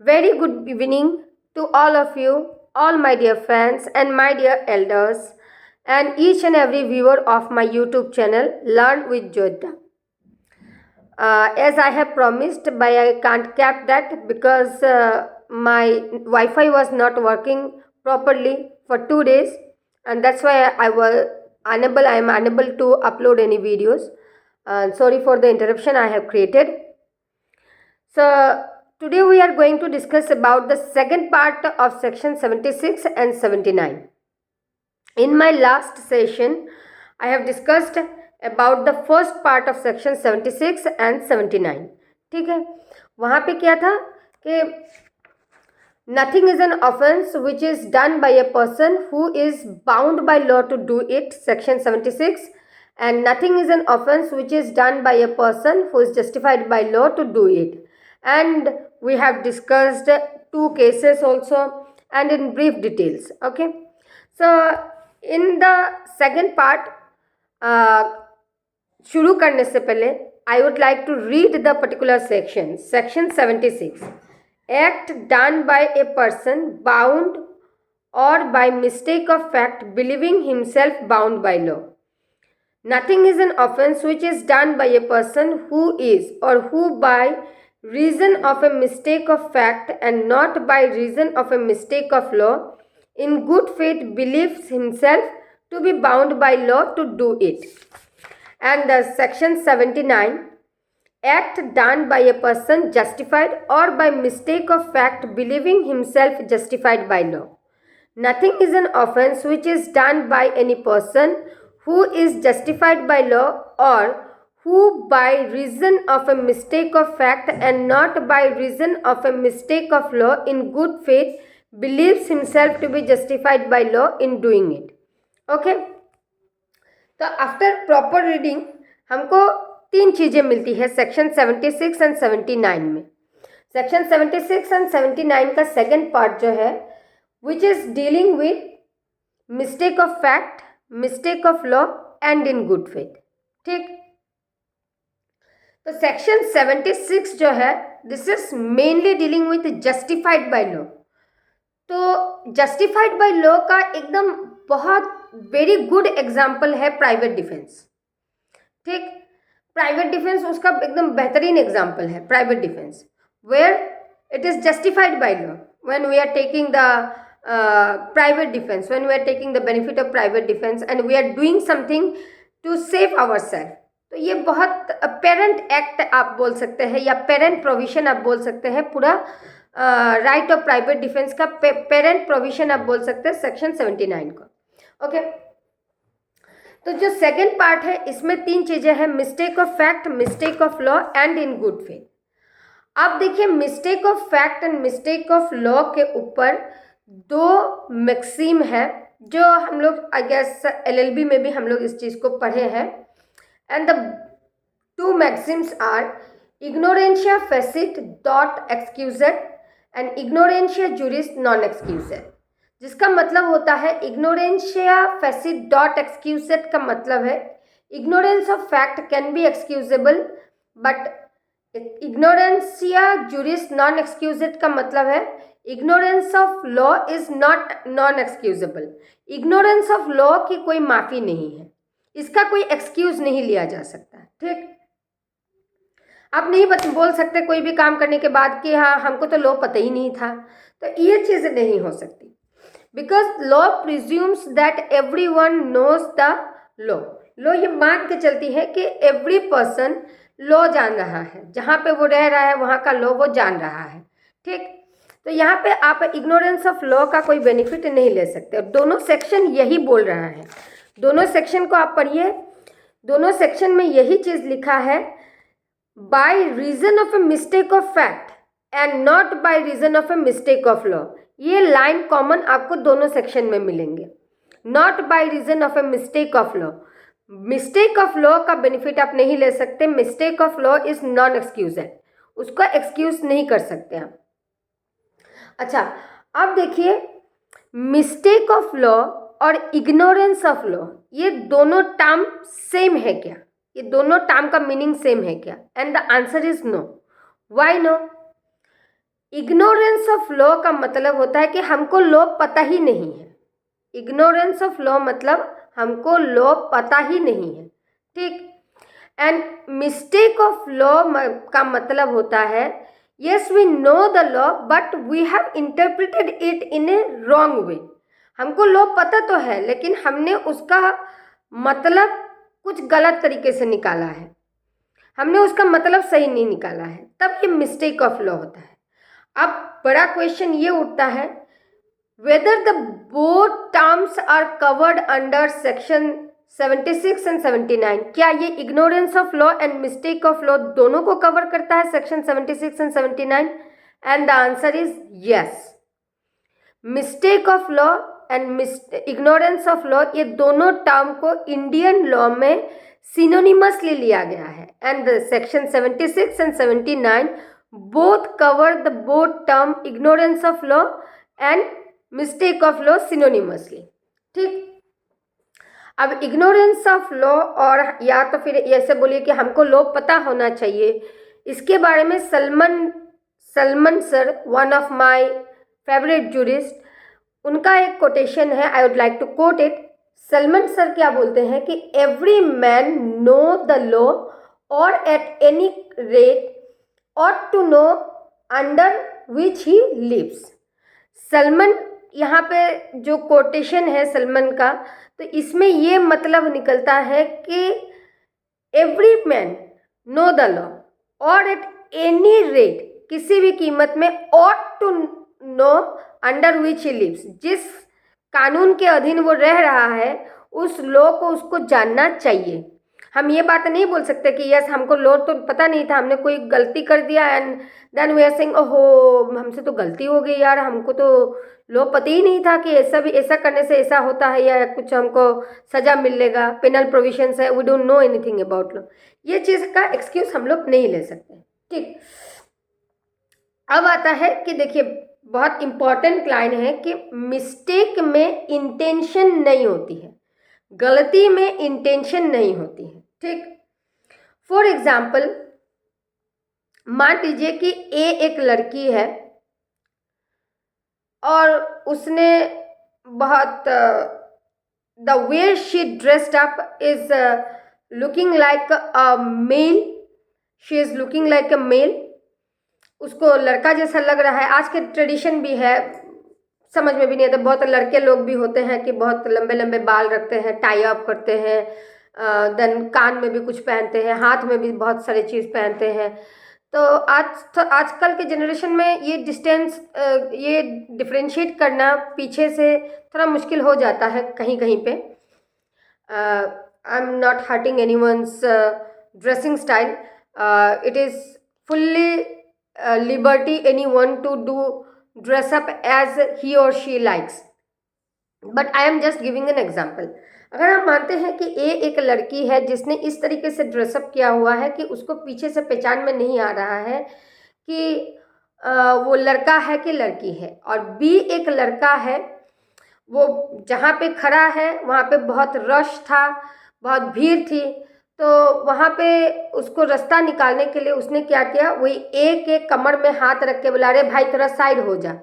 Very good evening to all of you, all my dear friends and my dear elders, and each and every viewer of my YouTube channel, Learn with Jyotia. As I have promised, but I can't cap that because my Wi-Fi was not working properly for 2 days, and that's why I was unable. I am unable to upload any videos. Sorry for the interruption I have created. So today we are going to discuss about the second part of section 76 and 79. In my last session, I have discussed about the first part of section 76 and 79. ठीक है, वहाँ पे क्या था कि nothing is an offense which is done by a person who is bound by law to do it, section 76, and nothing is an offense which is done by a person who is justified by law to do it. And we have discussed two cases also and in brief details. Okay, so in the second part, शुरू करने से पहले I would like to read the particular section. Section 76. Act done by a person bound or by mistake of fact believing himself bound by law. Nothing is an offense which is done by a person who is or who by reason of a mistake of fact and not by reason of a mistake of law in good faith believes himself to be bound by law to do it. And the section 79, act done by a person justified or by mistake of fact believing himself justified by law. Nothing is an offense which is done by any person who is justified by law or who by reason of a mistake of fact and not by reason of a mistake of law in good faith believes himself to be justified by law in doing it. Okay, तो after proper reading हमको तीन चीज़ें मिलती है section 76 and 79 में. Section 76 and 79 का second part जो है which is dealing with mistake of fact, mistake of law and in good faith. ठीक, तो सेक्शन 76 जो है this is mainly dealing with justified by law. तो जस्टिफाइड बाय लॉ का एकदम बहुत वेरी गुड एग्जाम्पल है प्राइवेट डिफेंस. ठीक, प्राइवेट डिफेंस उसका एकदम बेहतरीन एग्जाम्पल है. Private defence where it is justified by law when we are taking the private defence, when we are taking the benefit of private defence and we are doing something to save our self. तो ये बहुत parent act आप बोल सकते हैं या parent provision आप बोल सकते हैं. पूरा राइट ऑफ प्राइवेट डिफेंस का पेरेंट प्रोविजन आप बोल सकते हैं सेक्शन 79 को. ओके, तो जो सेकंड पार्ट है इसमें तीन चीज़ें हैं, mistake of fact, mistake of law and in good faith. अब देखिए mistake of fact and mistake of law के ऊपर दो मैक्सिम है जो हम लोग आई गेस LLB में भी हम लोग इस चीज़ को पढ़े हैं. And the two maxims are इग्नोरेंशिया फेसिट डॉट एक्सक्यूजेड एंड इग्नोरेंशिया जुरिस नॉन एक्सक्यूजेड. जिसका मतलब होता है इग्नोरेंशिया फेसिट डॉट एक्सक्यूजेड का मतलब है ignorance of fact can be excusable but इग्नोरेंशिया जुरिस नॉन एक्सक्यूजेड का मतलब है ignorance of law is not non excusable. Ignorance of law की कोई माफ़ी नहीं है, इसका कोई एक्सक्यूज नहीं लिया जा सकता. ठीक, आप नहीं बोल सकते कोई भी काम करने के बाद कि हाँ हमको तो लॉ पता ही नहीं था. तो ये चीज़ नहीं हो सकती because law presumes that everyone knows the law. Law ये मान के चलती है कि एवरी पर्सन लॉ जान रहा है, जहाँ पे वो रह रहा है वहाँ का लॉ वो जान रहा है. ठीक, तो यहाँ पे आप इग्नोरेंस ऑफ लॉ का कोई बेनिफिट नहीं ले सकते. और दोनों सेक्शन यही बोल रहा है. दोनों सेक्शन को आप पढ़िए, दोनों सेक्शन में यही चीज़ लिखा है, by reason of a mistake of fact and not by reason of a mistake of law. ये लाइन कॉमन आपको दोनों सेक्शन में मिलेंगे. Not by reason of a mistake of law, mistake of law का बेनिफिट आप नहीं ले सकते. Mistake of law is non excused, उसका एक्सक्यूज नहीं कर सकते आप. अच्छा, अब देखिए मिस्टेक ऑफ लॉ और इग्नोरेंस ऑफ लॉ ये दोनों टर्म सेम है क्या? ये दोनों टर्म का मीनिंग सेम है क्या? And the answer is no. Why no? Ignorance of law का मतलब होता है कि हमको लॉ पता ही नहीं है। इग्नोरेंस ऑफ लॉ मतलब हमको लॉ पता ही नहीं है, ठीक। एंड मिस्टेक ऑफ लॉ का मतलब होता है yes we know the law but we have interpreted it in a wrong way. हमको लॉ पता तो है लेकिन हमने उसका मतलब कुछ गलत तरीके से निकाला है, हमने उसका मतलब सही नहीं निकाला है, तब ये मिस्टेक ऑफ लॉ होता है। अब बड़ा क्वेश्चन ये उठता है whether the both terms are covered under section 76 and 79। क्या ये ignorance of law and mistake of law दोनों को कवर करता है section 76 and 79? And the answer is yes। mistake of law and ignorance of law ये दोनों term को Indian law में सिनोनिमसली लिया गया है। And section 76 and 79 both cover the both term ignorance of law and mistake of law synonymously, ठीक। अब ignorance of law और या तो फिर ऐसे बोलिए कि हमको लॉ पता होना चाहिए, इसके बारे में Salmond sir, one of my favourite jurist, उनका एक कोटेशन है, I would like to quote it. Salmond sir क्या बोलते हैं कि every man know the law और at any rate ought to know under which he lives. Salmond यहाँ पे जो कोटेशन है सलमान का, तो इसमें ये मतलब निकलता है कि every man know the law और एट एनी रेट, किसी भी कीमत में, ought to know under which he lives, जिस कानून के अधीन वो रह रहा है उस लॉ को उसको जानना चाहिए। हम ये बात नहीं बोल सकते कि यस हमको लॉ तो पता नहीं था, हमने कोई गलती कर दिया and then we are saying ओहो हमसे तो गलती हो गई यार, हमको तो लॉ पता ही नहीं था कि ऐसा करने से ऐसा होता है या कुछ हमको सज़ा मिलेगा, पेनल प्रोविजंस है, we don't know anything about law. ये चीज़ का एक्सक्यूज हम लोग नहीं ले सकते, ठीक। अब आता है कि देखिए बहुत इंपॉर्टेंट लाइन है कि मिस्टेक में इंटेंशन नहीं होती है, गलती में इंटेंशन नहीं होती है, ठीक। फॉर एग्जाम्पल मान लीजिए कि ए एक लड़की है और उसने बहुत the way she dressed up is looking like a male, she is looking like a male, उसको लड़का जैसा लग रहा है। आज के ट्रेडिशन भी है, समझ में भी नहीं आता, बहुत लड़के लोग भी होते हैं कि बहुत लंबे लंबे बाल रखते हैं, टाई अप करते हैं, देन कान में भी कुछ पहनते हैं, हाथ में भी बहुत सारी चीज़ पहनते हैं। तो आजकल के जनरेशन में ये ये डिफ्रेंशिएट करना पीछे से थोड़ा मुश्किल हो जाता है कहीं कहीं पे। I am not hurting anyone's dressing style, it is fully liberty anyone to do dress up as he or she likes, but I am just giving an example। अगर हम मानते हैं कि ए एक लड़की है जिसने इस तरीके से ड्रेसअप किया हुआ है कि उसको पीछे से पहचान में नहीं आ रहा है कि वो लड़का है कि लड़की है, और बी एक लड़का है, वो जहाँ पे खड़ा है वहाँ पे बहुत रश था, बहुत भीड़ थी, तो वहाँ पे उसको रास्ता निकालने के लिए उसने क्या किया, वही ए के कमर में हाथ रख के बोला अरे भाई थोड़ा साइड हो जा।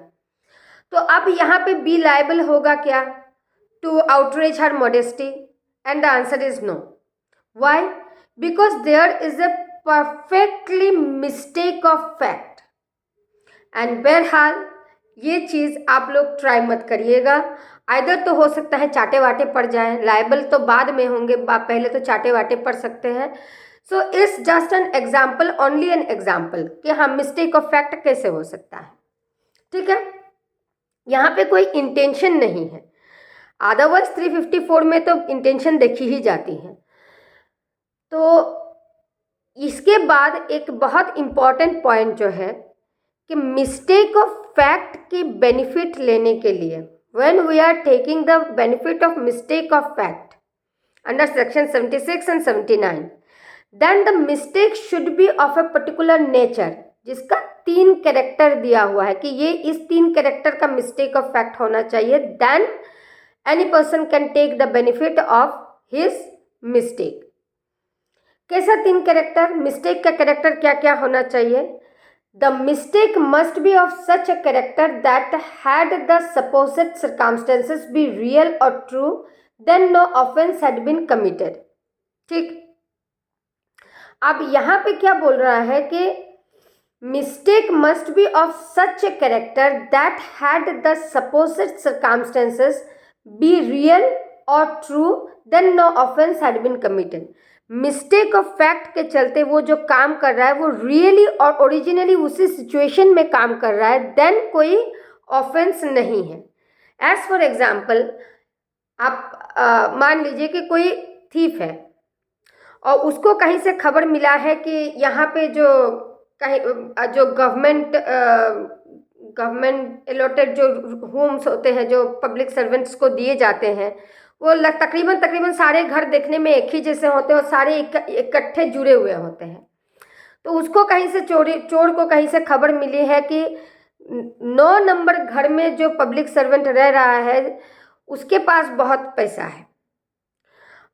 तो अब यहाँ पे बी लायबल होगा क्या, to outrage her modesty? And the answer is no. Why? Because there is a perfectly mistake of fact. And बहरहाल ये चीज़ आप लोग ट्राई मत करिएगा, आइदर तो हो सकता है चाटे वाटे पड़ जाए, लायबल तो बाद में होंगे, पहले तो चाटे वाटे पड़ सकते हैं। So it's just an example, only an example कि हाँ मिस्टेक ऑफ फैक्ट कैसे हो सकता है, ठीक है। यहाँ पे कोई इंटेंशन नहीं है, अदरवाइज 354 में तो इंटेंशन देखी ही जाती है। तो इसके बाद एक बहुत इम्पॉर्टेंट पॉइंट जो है कि मिस्टेक ऑफ फैक्ट की बेनिफिट लेने के लिए when we are taking the benefit of mistake of fact under section 76 and 79, then the mistake should be of a particular nature, जिसका 3 कैरेक्टर दिया हुआ है कि ये इस 3 कैरेक्टर का मिस्टेक ऑफ फैक्ट होना चाहिए, then any person can take the benefit of his mistake। कैसा 3 कैरेक्टर? मिस्टेक का कैरेक्टर क्या क्या होना चाहिए? The mistake must be of such a character that had the supposed circumstances be real or true, then no offense had been committed. ठीक, अब यहाँ पे क्या बोल रहा है कि mistake must be of such a character that had the supposed circumstances be real or true, then no offense had been committed. Mistake of fact के चलते वो जो काम कर रहा है वो रियली और ओरिजिनली उसी सिचुएशन में काम कर रहा है, देन कोई ऑफेंस नहीं है. एज फॉर एग्जाम्पल, आप मान लीजिए कि कोई थीफ है और उसको कहीं से खबर मिला है कि यहाँ पे जो गवर्नमेंट अलॉटेड जो होम्स होते हैं जो पब्लिक सर्वेंट्स को दिए जाते हैं, वो तकरीबन सारे घर देखने में एक ही जैसे होते हैं और सारे इकट्ठे जुड़े हुए होते हैं. तो उसको कहीं से चोर को कहीं से खबर मिली है कि 9 नंबर घर में जो पब्लिक सर्वेंट रह रहा है उसके पास बहुत पैसा है,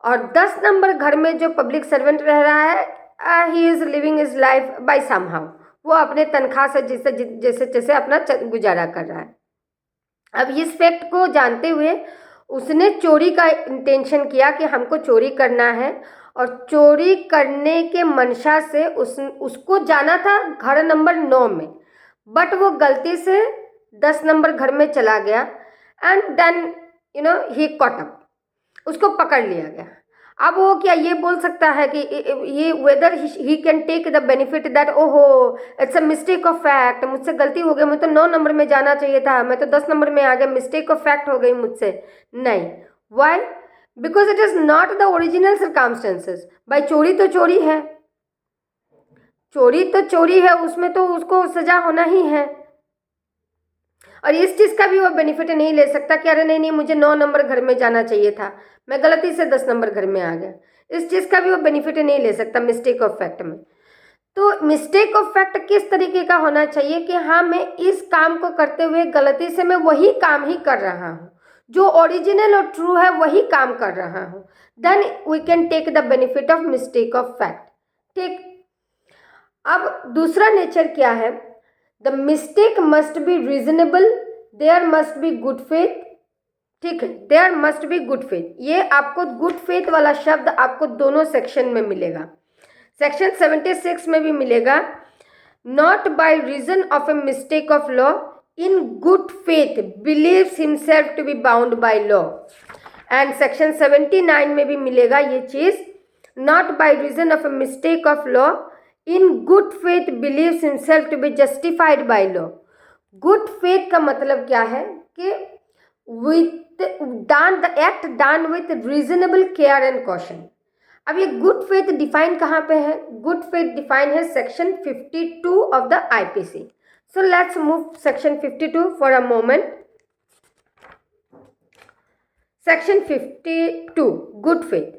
और 10 नंबर घर में जो पब्लिक सर्वेंट रह रहा है he is living his life by somehow, वो अपने तनख्वाह से जैसे अपना गुजारा कर रहा है. अब इस फैक्ट को जानते हुए उसने चोरी का इंटेंशन किया कि हमको चोरी करना है, और चोरी करने के मंशा से उसको जाना था घर नंबर 9 में, बट वो गलती से 10 नंबर घर में चला गया and then he caught up, उसको पकड़ लिया गया. अब वो क्या ये बोल सकता है कि ये whether he can take the benefit that ओहो it's a mistake of fact, मुझसे गलती हो गई, मुझे तो 9 नंबर में जाना चाहिए था, मैं तो 10 नंबर में आ गया, मिस्टेक ऑफ फैक्ट हो गई मुझसे. नहीं, why? Because it is not the original circumstances. भाई चोरी तो चोरी है, चोरी तो चोरी है, उसमें तो उसको सजा होना ही है, और इस चीज़ का भी वो बेनिफिट नहीं ले सकता कि अरे नहीं मुझे 9 नंबर घर में जाना चाहिए था, मैं गलती से 10 नंबर घर में आ गया. इस चीज़ का भी वो बेनिफिट नहीं ले सकता मिस्टेक ऑफ फैक्ट में. तो मिस्टेक ऑफ फैक्ट किस तरीके का होना चाहिए कि हाँ मैं इस काम को करते हुए गलती से मैं वही काम ही कर रहा हूँ, जो ओरिजिनल और ट्रू है वही काम कर रहा हूँ, then we can take the benefit of mistake of fact. ठीक, अब दूसरा नेचर क्या है? The mistake must be reasonable, there must be good faith. ठीक है, there must be good faith. ये आपको गुड फेथ वाला शब्द आपको दोनों सेक्शन में मिलेगा. सेक्शन 76 में भी मिलेगा. Not by reason of a mistake of law in good faith believes himself to be bound by law. And section 79 में भी मिलेगा ये चीज़. Not by reason of a mistake of law in good faith believes himself to be justified by law. Good faith का मतलब क्या है कि the act done with reasonable care and caution. अब ये गुड फेथ डिफाइन कहाँ पे है? गुड फेथ डिफाइन है section 52 of the IPC. So let's move section 52 for a moment. Section 52 good faith.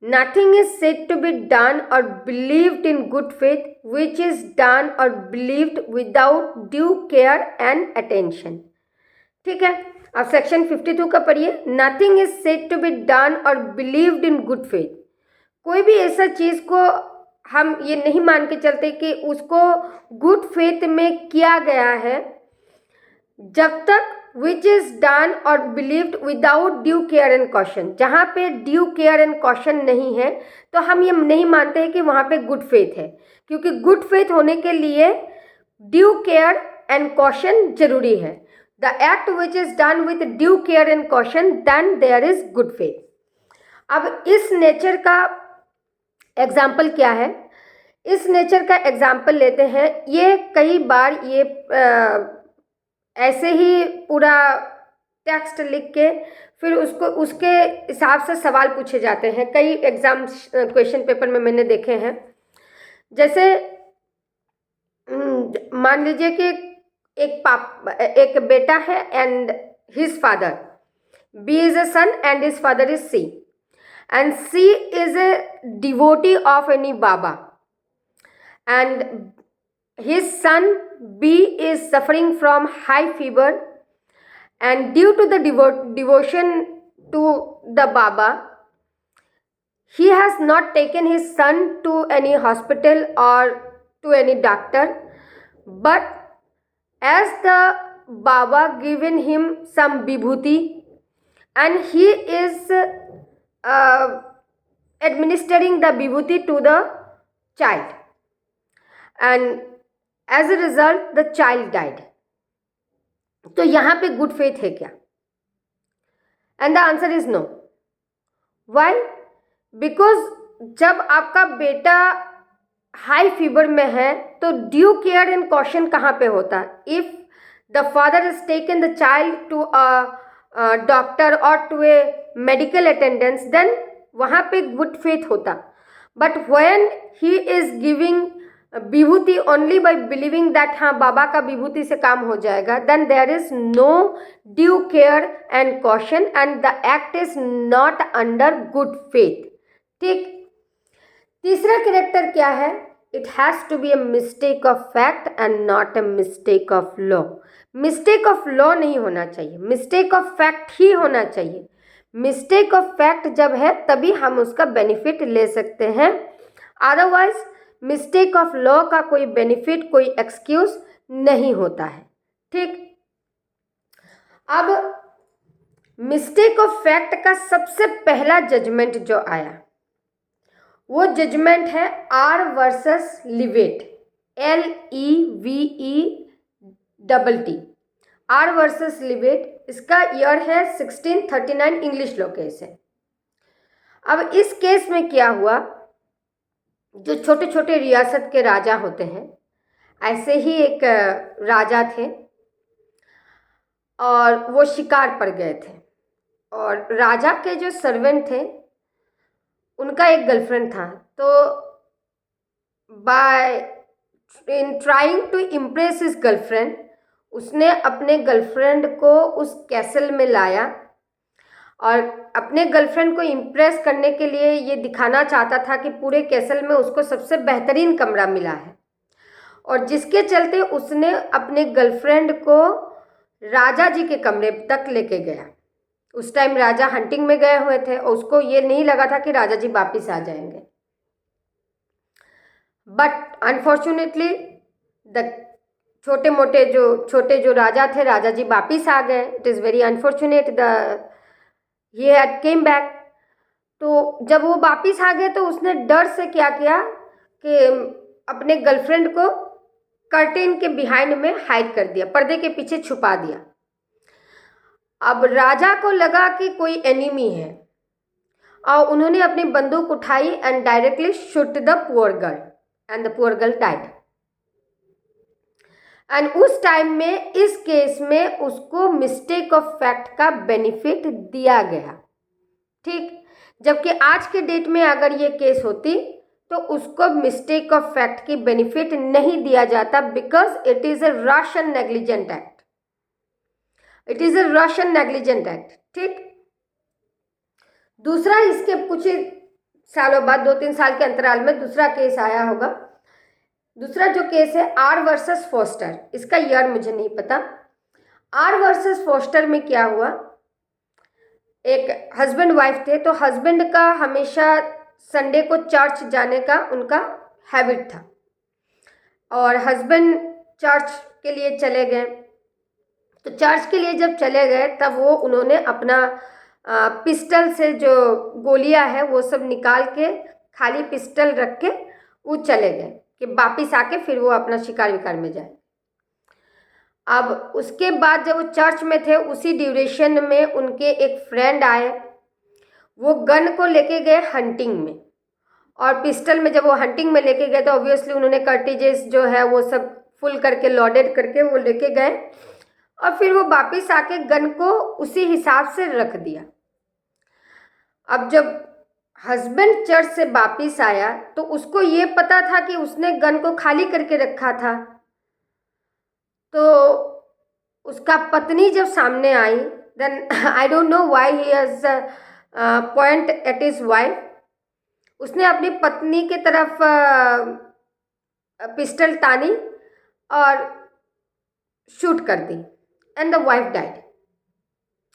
Nothing is said to be done or believed in good faith which is done or believed without due care and attention. ठीक है, अब section 52 का पढ़िए. Nothing is said to be done or believed in good faith. कोई भी ऐसा चीज़ को हम ये नहीं मान के चलते कि उसको गुड फेथ में किया गया है जब तक विच इज़ डन और believed without due care and caution. जहाँ पे ड्यू केयर एंड कॉशन नहीं है तो हम ये नहीं मानते हैं कि वहाँ पे गुड फेथ है, क्योंकि गुड फेथ होने के लिए ड्यू केयर एंड कॉशन जरूरी है. The act which is done with due care and caution then there is good faith. अब इस नेचर का एग्जाम्पल क्या है? इस नेचर का एग्जाम्पल लेते हैं. ये कई बार ये ऐसे ही पूरा टेक्स्ट लिख के फिर उसके हिसाब से सवाल पूछे जाते हैं. कई एग्जाम क्वेश्चन पेपर में मैंने देखे हैं. जैसे मान लीजिए कि एक बेटा है and his father. B is a son and his father is C. And C is a devotee of any Baba. And his son B is suffering from high fever. And due to the devotion to the Baba, he has not taken his son to any hospital or to any doctor. but as the Baba given him some vibhuti and he is administering the vibhuti to the child, and as a result the child died. तो यहाँ पे good faith है क्या? And the answer is no. Why? Because जब आपका बेटा high fever में है तो ड्यू केयर एंड कॉशन कहाँ पे होता? If the father is taken the child to a doctor और to a medical attendance, then वहाँ पे गुड फेथ होता. But when he is giving vibhuti only by believing that हाँ बाबा का विभूति से काम हो जाएगा, then there is no due care and caution and the act is not under good faith. ठीक. तीसरा कैरेक्टर क्या है? It has to be a mistake of fact and not a mistake of law. Mistake of law नहीं होना चाहिए, mistake of fact ही होना चाहिए. Mistake of fact जब है तभी हम उसका बेनिफिट ले सकते हैं, अदरवाइज मिस्टेक ऑफ लॉ का कोई बेनिफिट, कोई एक्सक्यूज नहीं होता है. ठीक. अब मिस्टेक ऑफ फैक्ट का सबसे पहला जजमेंट जो आया वो जजमेंट है R versus Livet, LEVETT, R versus Livet. इसका ईयर है 1639, इंग्लिश लॉ केस है. अब इस केस में क्या हुआ, जो छोटे छोटे रियासत के राजा होते हैं, ऐसे ही एक राजा थे और वो शिकार पर गए थे और राजा के जो सर्वेंट थे उनका एक गर्लफ्रेंड था. तो by in trying to impress his girlfriend, उसने अपने गर्लफ्रेंड को उस कैसल में लाया और अपने गर्लफ्रेंड को इम्प्रेस करने के लिए ये दिखाना चाहता था कि पूरे कैसल में उसको सबसे बेहतरीन कमरा मिला है, और जिसके चलते उसने अपने गर्लफ्रेंड को राजा जी के कमरे तक लेके गया. उस टाइम राजा हंटिंग में गए हुए थे और उसको ये नहीं लगा था कि राजा जी वापिस आ जाएंगे. बट अनफॉर्चुनेटली द छोटे जो राजा थे, राजा जी वापिस आ गए. It is very unfortunate the he had came back. तो जब वो वापिस आ गए तो उसने डर से क्या किया कि अपने गर्लफ्रेंड को कर्टेन के बिहाइंड में हाइड कर दिया, पर्दे के पीछे छुपा दिया. अब राजा को लगा कि कोई एनिमी है और उन्होंने अपनी बंदूक उठाई and directly shoot the poor girl and the poor girl died. And उस टाइम में इस केस में उसको मिस्टेक ऑफ फैक्ट का बेनिफिट दिया गया. ठीक. जबकि आज के डेट में अगर ये केस होती तो उसको मिस्टेक ऑफ फैक्ट की बेनिफिट नहीं दिया जाता, because it is a Russian negligent act. It is a Russian negligent act. ठीक. दूसरा, इसके कुछ सालों बाद, 2-3 साल के अंतराल में दूसरा केस आया होगा. दूसरा जो केस है आर वर्सेस फोस्टर, इसका ईयर मुझे नहीं पता. आर वर्सेस फोस्टर में क्या हुआ, एक हस्बैंड वाइफ थे, तो हस्बैंड का हमेशा संडे को चर्च जाने का उनका हैबिट था और हस्बैंड चर्च के लिए चले गए. तो चर्च के लिए जब चले गए तब वो उन्होंने अपना पिस्टल से जो गोलियां है वो सब निकाल के खाली पिस्टल रख के वो चले गए कि वापिस आके फिर वो अपना शिकार विकार में जाए. अब उसके बाद जब वो चर्च में थे उसी ड्यूरेशन में उनके एक फ्रेंड आए, वो गन को लेके गए हंटिंग में, और पिस्टल में जब वो हंटिंग में लेके गए तो ऑब्वियसली उन्होंने कार्टिजेस जो है वो सब फुल करके लोडेड करके वो लेके गए और फिर वो वापस आके गन को उसी हिसाब से रख दिया. अब जब हस्बैंड चर्च से वापस आया तो उसको ये पता था कि उसने गन को खाली करके रखा था. तो उसका पत्नी जब सामने आई, then I don't know why he has point at his wife. उसने अपनी पत्नी के तरफ पिस्टल तानी और शूट कर दी एंड द वाइफ डाइड.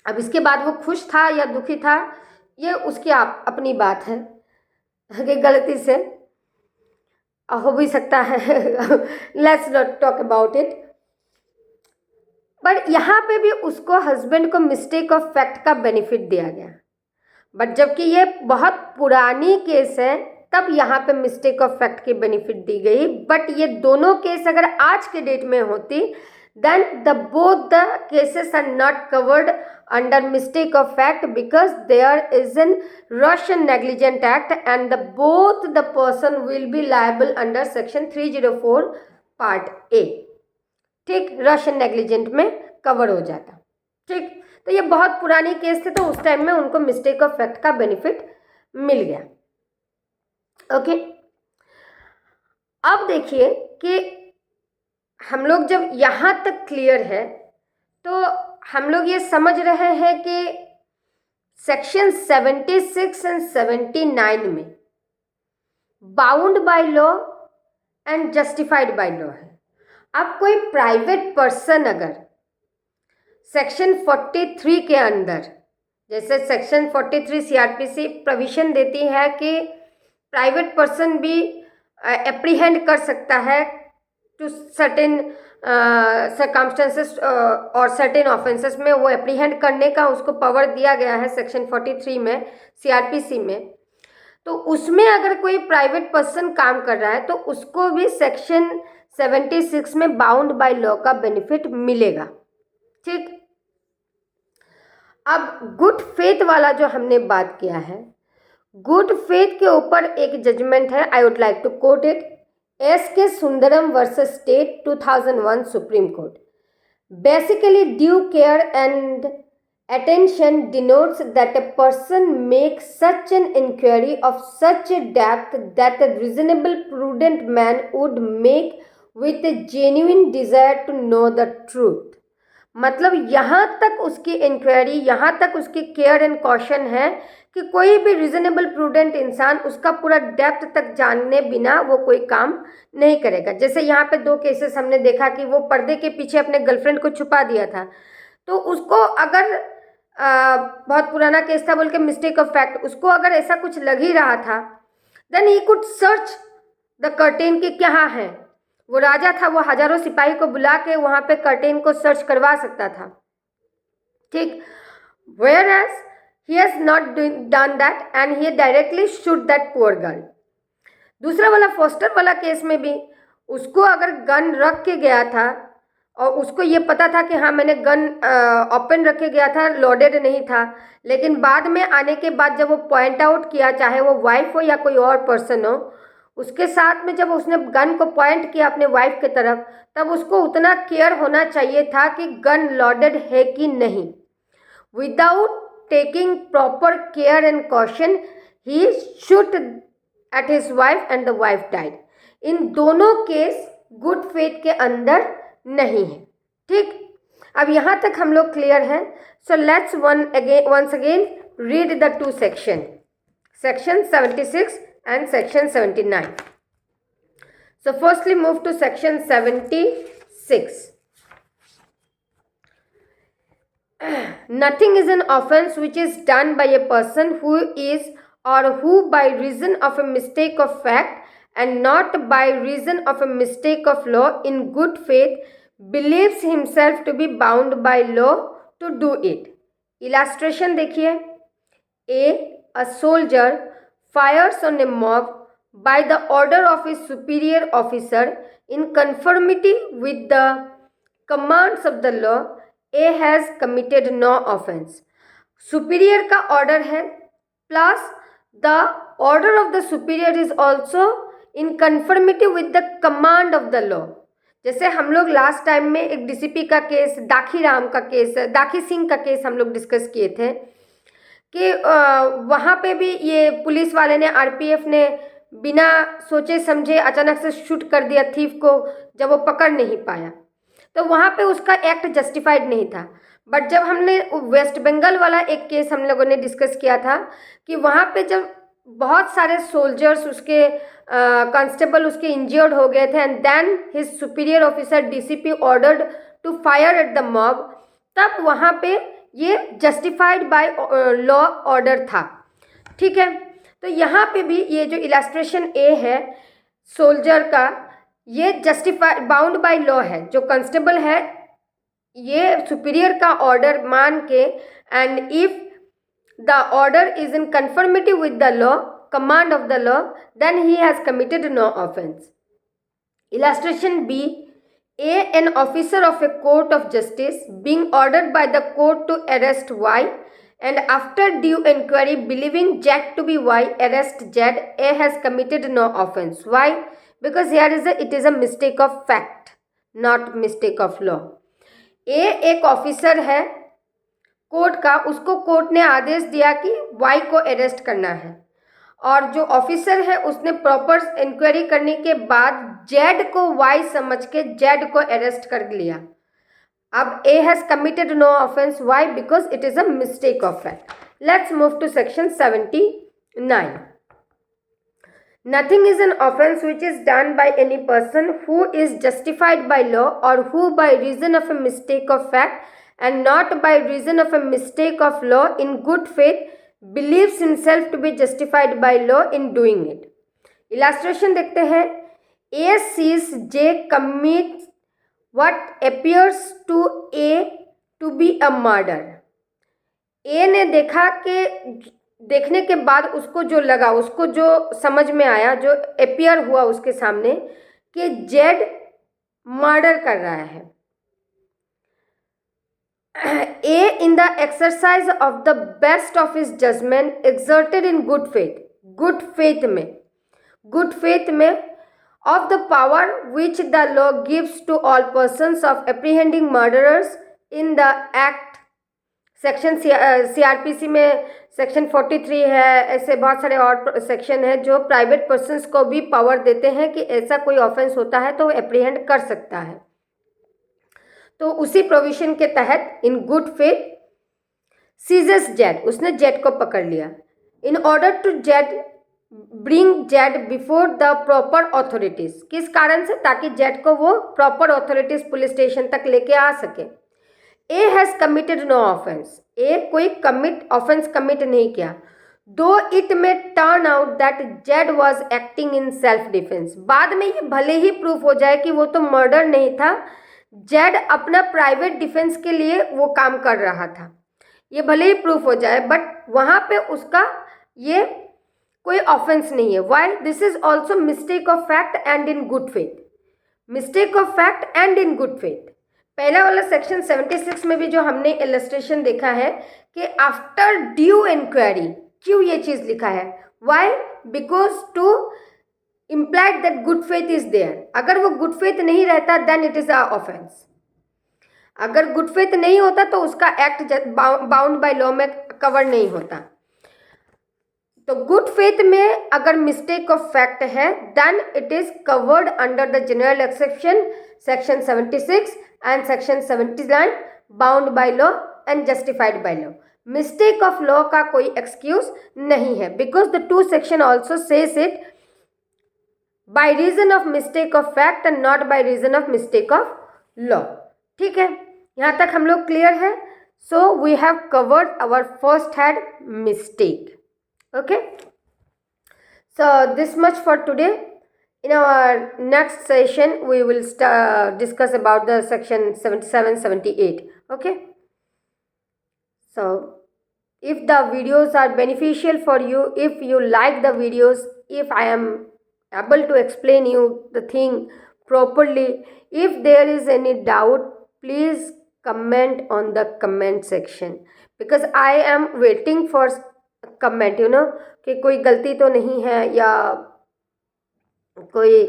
अब इसके बाद वो खुश था या दुखी था ये उसकी अपनी बात है कि गलती से हो भी सकता है, let's not talk about it. पर यहाँ पे भी उसको हस्बैंड को मिस्टेक ऑफ फैक्ट का बेनिफिट दिया गया, बट जबकि ये बहुत पुरानी केस है तब यहाँ पे मिस्टेक ऑफ फैक्ट की बेनिफिट दी गई। बट ये दोनों केस अगर आज के डेट में होती, then the both the cases are not covered under mistake of fact because there is an Russian negligent act and both the person will be liable under section 304 part A। ठीक, Russian negligent में cover हो जाता। ठीक, तो ये बहुत पुरानी case थे तो उस टाइम में उनको मिस्टेक ऑफ फैक्ट का बेनिफिट मिल गया। ओके, अब देखिए कि हम लोग जब यहाँ तक क्लियर है तो हम लोग ये समझ रहे हैं कि सेक्शन 76 एंड 79 में bound by law and justified by law है। अब कोई प्राइवेट पर्सन अगर सेक्शन 43 के अंदर, जैसे सेक्शन 43 सीआरपीसी प्रोविजन देती है कि प्राइवेट पर्सन भी एप्रीहेंड कर सकता है टू सर्टेन सर्कमस्टेंसेस और सर्टेन ऑफेंसेस में, वो एप्रीहेंड करने का उसको पावर दिया गया है सेक्शन 43 में सीआरपीसी में। तो उसमें अगर कोई प्राइवेट पर्सन काम कर रहा है तो उसको भी सेक्शन 76 में बाउंड बाय लॉ का बेनिफिट मिलेगा। ठीक, अब गुड फेथ वाला जो हमने बात किया है, गुड फेथ के ऊपर एक जजमेंट है, I would like to quote it, S.K. Sundaram versus State 2001 Supreme Court। Basically, due care and attention denotes that a person makes such an inquiry of such a depth that a reasonable prudent man would make with a genuine desire to know the truth। मतलब यहाँ तक उसकी inquiry, यहाँ तक उसकी care and caution है कि कोई भी रीजनेबल प्रूडेंट इंसान उसका पूरा डेप्थ तक जानने बिना वो कोई काम नहीं करेगा। जैसे यहाँ पे दो केसेस हमने देखा कि वो पर्दे के पीछे अपने गर्लफ्रेंड को छुपा दिया था, तो उसको अगर बहुत पुराना केस था बोल के मिस्टेक ऑफ फैक्ट, उसको अगर ऐसा कुछ लग ही रहा था, then he could search the curtain कि क्या है। वो राजा था, वो हजारों सिपाही को बुला के वहाँ पे कर्टेन को सर्च करवा सकता था। ठीक, whereas he has not done that and he directly shoot that poor girl। दूसरा वाला फोस्टर वाला केस में भी उसको अगर गन रख के गया था और उसको ये पता था कि हाँ मैंने गन ओपन रख के गया था, लोडेड नहीं था, लेकिन बाद में आने के बाद जब वो पॉइंट आउट किया, चाहे वो वाइफ हो या कोई और पर्सन हो, उसके साथ में जब उसने गन को पॉइंट किया अपने वाइफ की तरफ, तब उसको उतना केयर होना चाहिए था कि गन लोडेड है कि नहीं। Without taking proper care and caution he shoot at his wife and the wife died। इन दोनों केस गुड फेथ के अंदर नहीं है। ठीक, अब यहाँ तक हम लोग क्लियर हैं। So let's once again read the two section 76 and section 79। so firstly move to section 76। Nothing is an offense which is done by a person who is or who by reason of a mistake of fact and not by reason of a mistake of law in good faith believes himself to be bound by law to do it। Illustration देखिए, A soldier fires on a mob by the order of his superior officer in conformity with the commands of the law। A has committed no offense। Superior का order है plus the order of the superior is also in conformity with the command of the law. जैसे हम लोग last time में एक DCP का case, दाखी Singh का case हम लोग डिस्कस किए थे कि वहाँ पे भी ये पुलिस वाले ने, आरपीएफ ने बिना सोचे समझे अचानक से शूट कर दिया थीफ को जब वो पकड़ नहीं पाया, तो वहाँ पे उसका एक्ट जस्टिफाइड नहीं था। बट जब हमने वेस्ट बंगाल वाला एक केस हम लोगों ने डिस्कस किया था कि वहाँ पे जब बहुत सारे सोल्जर्स उसके कांस्टेबल उसके इंजर्ड हो गए थे and then his superior officer DCP ordered to fire at the mob, तब वहाँ पे ये जस्टिफाइड बाय लॉ ऑर्डर था। ठीक है, तो यहाँ पे भी ये जो इलस्ट्रेशन ए है, सोल्जर का, ये जस्टिफाइड बाउंड बाय लॉ है। जो कांस्टेबल है ये सुपीरियर का ऑर्डर मान के, and if the order is in conformity with the law, command of the law, then he has committed no offense. Illustration B. An officer of a court of justice being ordered by the court to arrest Y, and after due inquiry believing Z to be Y, arrest Z. A has committed no offense. Why? Because here it is a mistake of fact, not mistake of law. A एक officer है court का, उसको court ने आदेश दिया कि Y को arrest करना है, और जो ऑफिसर है उसने प्रॉपर इंक्वायरी करने के बाद जेड को वाई समझ के जेड को अरेस्ट कर लिया। अब A has committed no offence. Why? Because it is a mistake of fact. Let's move to section 79। Nothing is an offense which is done by any person who is justified by law, or who by reason of a mistake of fact and not by reason of a mistake of law in good faith believes himself to be justified by law in doing it. Illustration देखते हैं। A sees J commit what appears to A to be a murder. A ने देखा कि देखने के बाद उसको जो लगा, उसको जो समझ में आया, जो appear हुआ उसके सामने कि Z मर्डर कर रहा है। A in the exercise of the best of his judgment exerted in good faith में of the power which the law gives to all persons of apprehending murderers in the act। Section CRPC में section 43 है, ऐसे बहुत सारे और section है जो private persons को भी पावर देते हैं कि ऐसा कोई ऑफेंस होता है तो एप्रीहेंड कर सकता है। तो उसी प्रोविजन के तहत in good faith seizes Z, उसने जेड को पकड़ लिया। In order to Z bring Z before the proper authorities. किस कारण से? ताकि जेड को वो प्रॉपर ऑथोरिटीज पुलिस स्टेशन तक लेके आ सके। A has committed no offence. A कोई ऑफेंस कमिट नहीं किया। Though it may turn out that Z was acting in self defence. बाद में ये भले ही प्रूफ हो जाए कि वो तो मर्डर नहीं था, जेड अपना प्राइवेट डिफेंस के लिए वो काम कर रहा था, ये भले ही प्रूफ हो जाए, बट वहाँ पे उसका ये कोई ऑफेंस नहीं है। Why? This is also mistake of fact and in good faith. Mistake of fact and in good faith. पहला वाला सेक्शन 76 में भी जो हमने इलस्ट्रेशन देखा है कि आफ्टर ड्यू इंक्वायरी, क्यों ये चीज़ लिखा है? Why? Because to implied that good faith is there। अगर वो गुड फेथ नहीं रहता then it is a offense। अगर गुड फेथ नहीं होता तो उसका एक्ट बाउंड बाय लॉ में कवर नहीं होता। तो गुड फेथ में अगर मिस्टेक ऑफ फैक्ट है then it is covered under the general exception section 76 and section 79 bound by law and justified by law। Mistake of law का कोई excuse नहीं है, because the two section also says it by reason of mistake of fact and not by reason of mistake of law। ठीक है, यहाँ तक हम लोग क्लियर है। So we have covered our first head mistake. Okay, so this much for today. In our next session we will discuss about the section 77 78। okay, so if the videos are beneficial for you, if you like the videos, if I am able to explain you the thing properly, if there is any doubt, please comment on the comment section, because I am waiting for comment, you know, कि कोई गलती तो नहीं है या कोई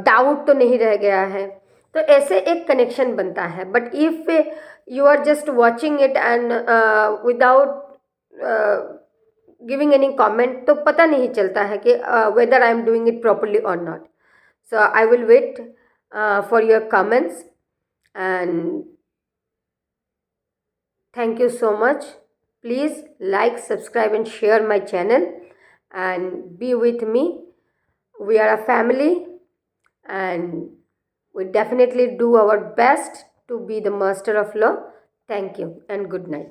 doubt तो नहीं रह गया है, तो ऐसे एक कनेक्शन बनता है। But if you are just watching it and without giving any comment, तो पता नहीं चलता है कि whether I am doing it properly और not. So I will wait for your comments and thank you so much. Please like, subscribe and share my channel and be with me. We are a family and we definitely do our best to be the master of law. Thank you and good night.